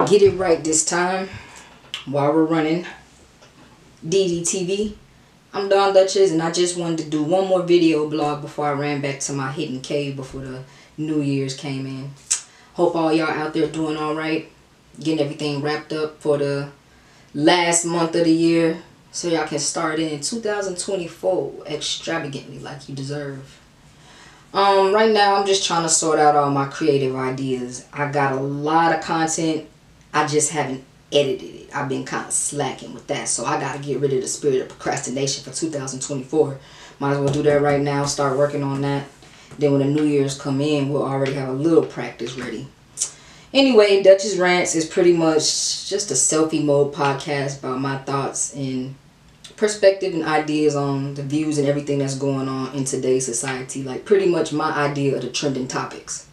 get it right this time while we're running DDTV. I'm Don Duchess, and I just wanted to do one more video blog before I ran back to my hidden cave before the New Year's came in. Hope all y'all out there doing alright, getting everything wrapped up for the last month of the year so y'all can start in 2024 extravagantly like you deserve. Right now I'm just trying to sort out all my creative ideas. I got a lot of content, I just haven't edited it. I've been kind of slacking with that, so I gotta get rid of the spirit of procrastination for 2024. Might as well do that right now, start working on that. Then when the New Year's come in, we'll already have a little practice ready. Anyway, Duchess Rants is pretty much just a selfie mode podcast about my thoughts and perspective and ideas on the views and everything that's going on in today's society. Like pretty much my idea of the trending topics.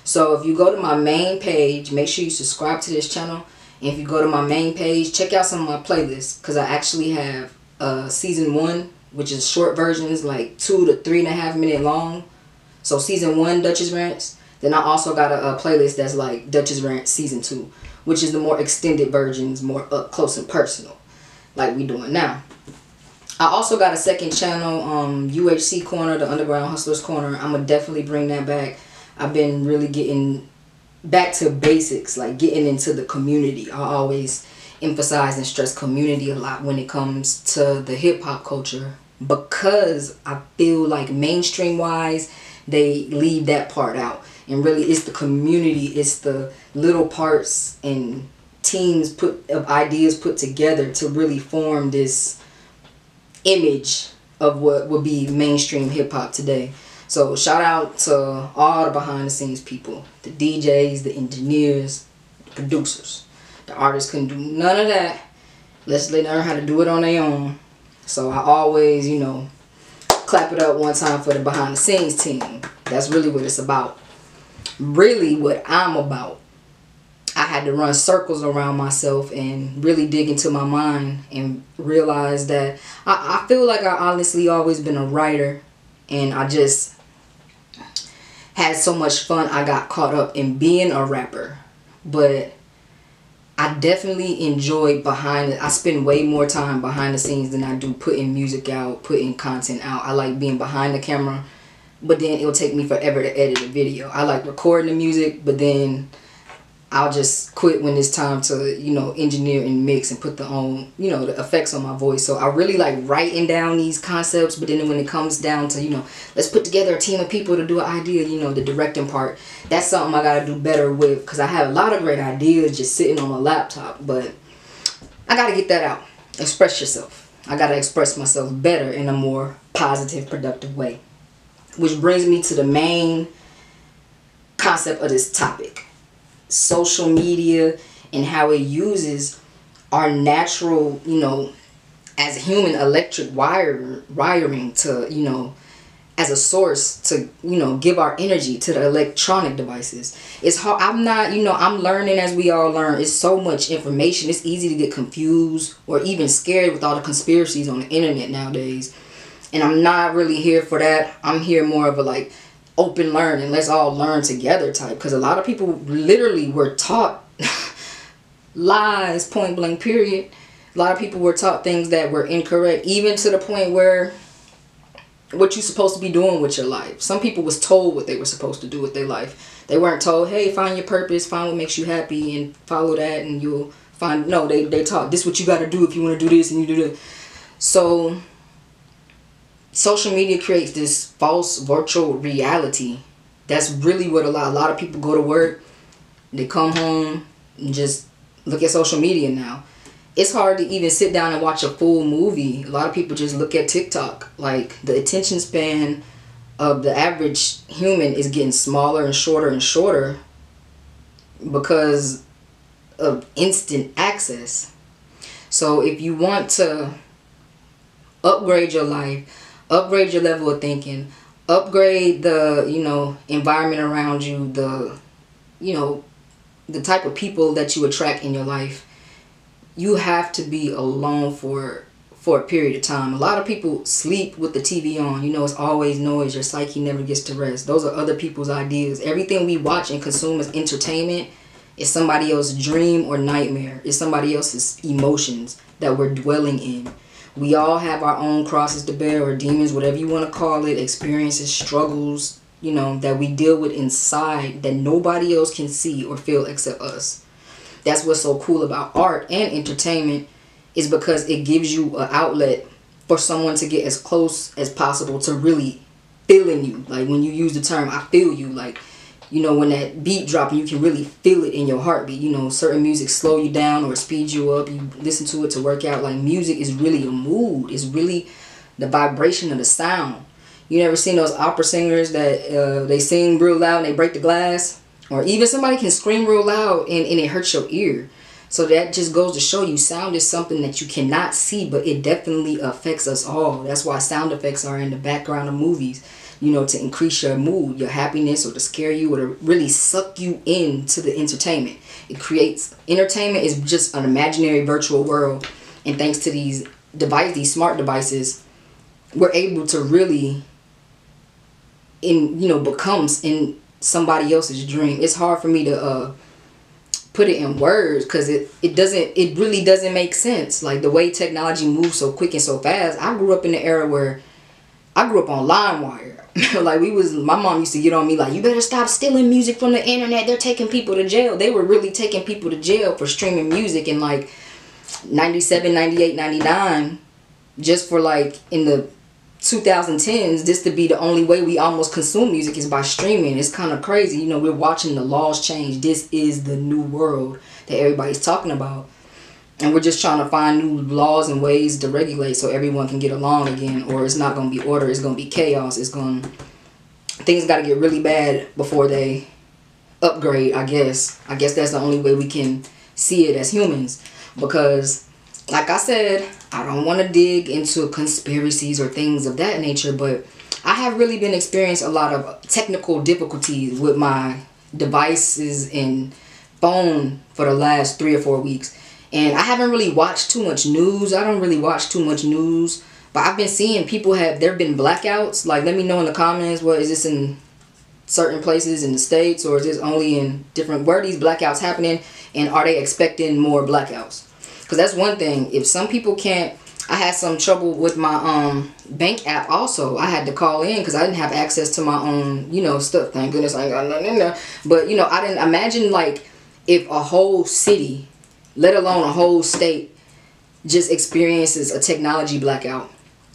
So if you go to my main page, make sure you subscribe to this channel. And if you go to my main page, check out some of my playlists, because I actually have season 1, which is short versions, like 2 to 3.5 minute long. So season 1 Duchess Rants. Then I also got a playlist that's like Duchess Rants season 2, which is the more extended versions, more up close and personal, like we doing now. I also got a second channel, UHC Corner, the Underground Hustlers Corner. I'm gonna definitely bring that back. I've been really getting back to basics, like getting into the community. I always emphasize and stress community a lot when it comes to the hip-hop culture, because I feel like mainstream wise they leave that part out, and really it's the community, it's the little parts and teams of ideas put together to really form this image of what would be mainstream hip-hop today. So shout out to all the behind the scenes people, the DJs, the engineers, the producers. The artists couldn't do none of that unless they learn how to do it on their own. So I always, you know, clap it up one time for the behind the scenes team. That's really what it's about. Really what I'm about. I had to run circles around myself and really dig into my mind and realize that I feel like I honestly always been a writer, and I just had so much fun I got caught up in being a rapper. But I definitely enjoy I spend way more time behind the scenes than I do putting music out, putting content out. I like being behind the camera, but then it'll take me forever to edit a video. I like recording the music, but then I'll just quit when it's time to, you know, engineer and mix and put the the effects on my voice. So I really like writing down these concepts, but then when it comes down to, you know, let's put together a team of people to do an idea, you know, the directing part, that's something I gotta do better with, because I have a lot of great ideas just sitting on my laptop, but I gotta get that out. Express yourself. I gotta express myself better in a more positive, productive way. Which brings me to the main concept of this topic. Social media and how it uses our natural, you know, as a human electric wiring to, you know, as a source to, you know, give our energy to the electronic devices. It's hard. I'm not, you know, I'm learning as we all learn. It's so much information. It's easy to get confused or even scared with all the conspiracies on the internet nowadays. And I'm not really here for that. I'm here more of a like open learning, let's all learn together type, because a lot of people literally were taught lies, point blank period. A lot of people were taught things that were incorrect, even to the point where what you're supposed to be doing with your life. Some people was told what they were supposed to do with their life. They weren't told, hey, find your purpose, find what makes you happy and follow that and you'll find. No, they taught this what you got to do if you want to do this and you do that. So social media creates this false virtual reality. That's really what a lot of people go to work, they come home and just look at social media now. It's hard to even sit down and watch a full movie. A lot of people just look at TikTok. Like the attention span of the average human is getting smaller and shorter because of instant access. So if you want to upgrade your life, upgrade your level of thinking, upgrade the, you know, environment around you, the, you know, the type of people that you attract in your life, you have to be alone for a period of time. A lot of people sleep with the TV on. You know, it's always noise. Your psyche never gets to rest. Those are other people's ideas. Everything we watch and consume as entertainment It's somebody else's dream or nightmare. It's somebody else's emotions that we're dwelling in. We all have our own crosses to bear, or demons, whatever you want to call it, experiences, struggles, you know, that we deal with inside that nobody else can see or feel except us. That's what's so cool about art and entertainment, is because it gives you an outlet for someone to get as close as possible to really feeling you. Like when you use the term, I feel you, like, you know, when that beat drop and you can really feel it in your heartbeat. You know, certain music slow you down or speed you up. You listen to it to work out. Like, music is really a mood. It's really the vibration of the sound. You never seen those opera singers that they sing real loud and they break the glass? Or even somebody can scream real loud and it hurts your ear. So that just goes to show you, sound is something that you cannot see, but it definitely affects us all. That's why sound effects are in the background of movies, you know, to increase your mood, your happiness, or to scare you, or to really suck you into the entertainment. It creates, entertainment is just an imaginary virtual world. And thanks to these smart devices, we're able to really, becomes in somebody else's dream. It's hard for me to put it in words, because it really doesn't make sense. Like, the way technology moves so quick and so fast. I grew up in the era where I grew up on LimeWire. Like, my mom used to get on me like, you better stop stealing music from the internet. They're taking people to jail. They were really taking people to jail for streaming music in like 97, 98, 99, just for like in the 2010s, this to be the only way we almost consume music is by streaming. It's kind of crazy. You know, we're watching the laws change. This is the new world that everybody's talking about. And we're just trying to find new laws and ways to regulate so everyone can get along again, or it's not going to be order. It's going to be chaos. Things got to get really bad before they upgrade, I guess. I guess that's the only way we can see it as humans, because like I said, I don't want to dig into conspiracies or things of that nature, but I have really been experiencing a lot of technical difficulties with my devices and phone for the last 3 or 4 weeks. And I haven't really watched too much news. I don't really watch too much news, but I've been seeing people there have been blackouts. Like, let me know in the comments, what is this in certain places in the States, or is this only in different, where are these blackouts happening, and are they expecting more blackouts? Because that's one thing. If some people can't, I had some trouble with my bank app also. I had to call in because I didn't have access to my own, stuff. Thank goodness I ain't got nothing in there. But, I didn't imagine, like, if a whole city, let alone a whole state, just experiences a technology blackout.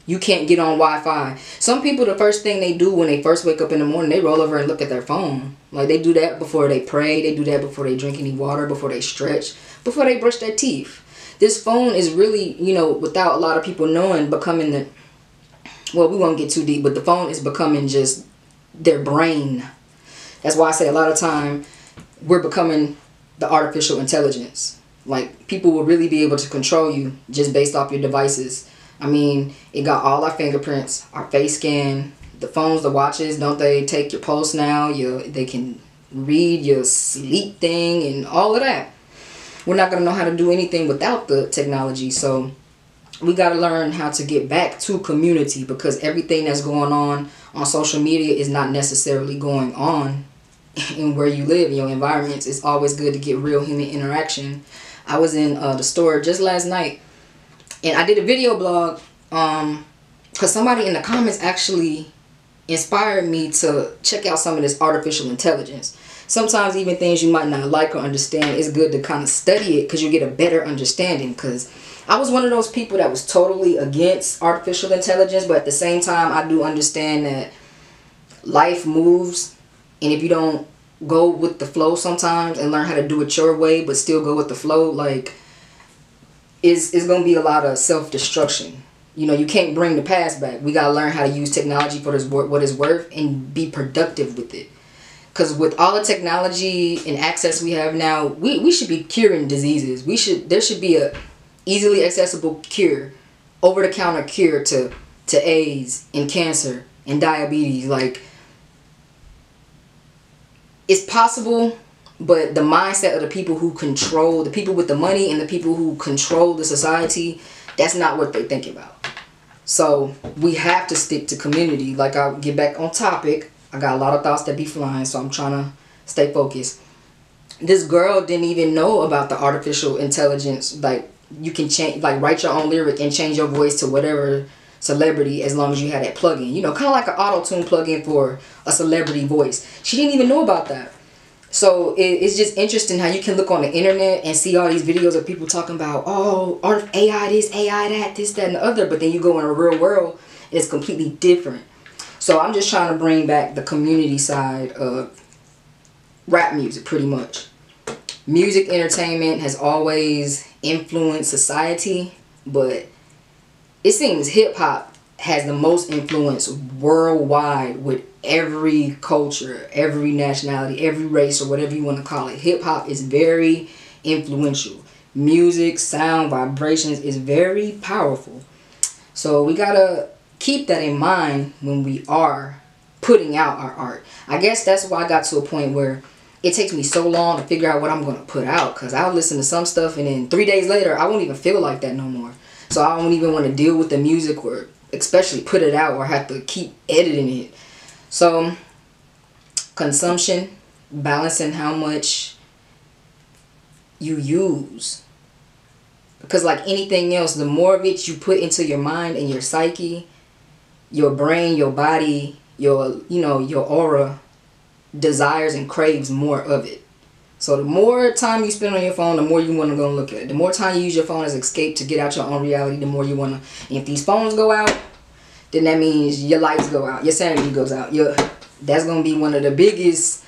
You can't get on Wi-Fi. Some people, the first thing they do when they first wake up in the morning, they roll over and look at their phone. Like, they do that before they pray. They do that before they drink any water, before they stretch, before they brush their teeth. This phone is really, without a lot of people knowing, becoming well, we won't get too deep, but the phone is becoming just their brain. That's why I say a lot of time we're becoming the artificial intelligence. Like, people will really be able to control you just based off your devices. I mean, it got all our fingerprints, our face scan, the phones, the watches. Don't they take your pulse now? They can read your sleep thing and all of that. We're not going to know how to do anything without the technology. So we got to learn how to get back to community, because everything that's going on social media is not necessarily going on in where you live, in your environments. It's always good to get real human interaction. I was in the store just last night, and I did a video blog because somebody in the comments actually inspired me to check out some of this artificial intelligence. Sometimes even things you might not like or understand, it's good to kind of study it because you get a better understanding. Because I was one of those people that was totally against artificial intelligence, but at the same time, I do understand that life moves, and if you don't go with the flow sometimes and learn how to do it your way, but still go with the flow, like, it's going to be a lot of self-destruction. You can't bring the past back. We got to learn how to use technology for what it's worth and be productive with it. Because with all the technology and access we have now, we should be curing diseases. There should be a easily accessible cure, over-the-counter cure to AIDS and cancer and diabetes. Like, it's possible, but the mindset of the people who control, the people with the money and the people who control the society, that's not what they think about. So we have to stick to community. Like, I'll get back on topic. I got a lot of thoughts that be flying, so I'm trying to stay focused. this girl didn't even know about the artificial intelligence. Like, you can change, like, write your own lyric and change your voice to whatever celebrity as long as you have that plugin. You know, kind of like an auto-tune plugin for a celebrity voice. She didn't even know about that. So it's just interesting how you can look on the internet and see all these videos of people talking about, oh, AI this, AI that, this, that, and the other. But then you go in a real world, it's completely different. So I'm just trying to bring back the community side of rap music, pretty much. Music entertainment has always influenced society, but it seems hip-hop has the most influence worldwide with every culture, every nationality, every race, or whatever you want to call it. Hip-hop is very influential. Music, sound, vibrations is very powerful. So we gotta keep that in mind when we are putting out our art. I guess that's why I got to a point where it takes me so long to figure out what I'm going to put out, because I'll listen to some stuff and then 3 days later I won't even feel like that no more. So I don't even want to deal with the music or especially put it out or have to keep editing it. So consumption, balancing how much you use. Because like anything else, the more of it you put into your mind and your psyche, your brain, your body, your, you know, your aura desires and craves more of it. So the more time you spend on your phone, the more you want to go and look at it. The more time you use your phone as escape to get out your own reality, the more you want to. And if these phones go out, then that means your lights go out, your sanity goes out. That's going to be one of the biggest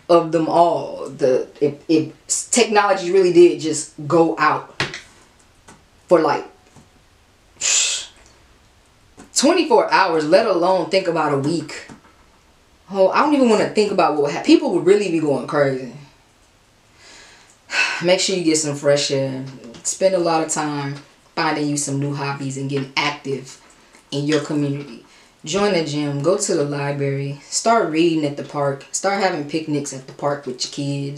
of them all. If technology really did just go out for like 24 hours, let alone think about a week. Oh, I don't even want to think about what would happen. People would really be going crazy. Make sure you get some fresh air. Spend a lot of time finding you some new hobbies and getting active in your community. Join the gym. Go to the library. Start reading at the park. Start having picnics at the park with your kids.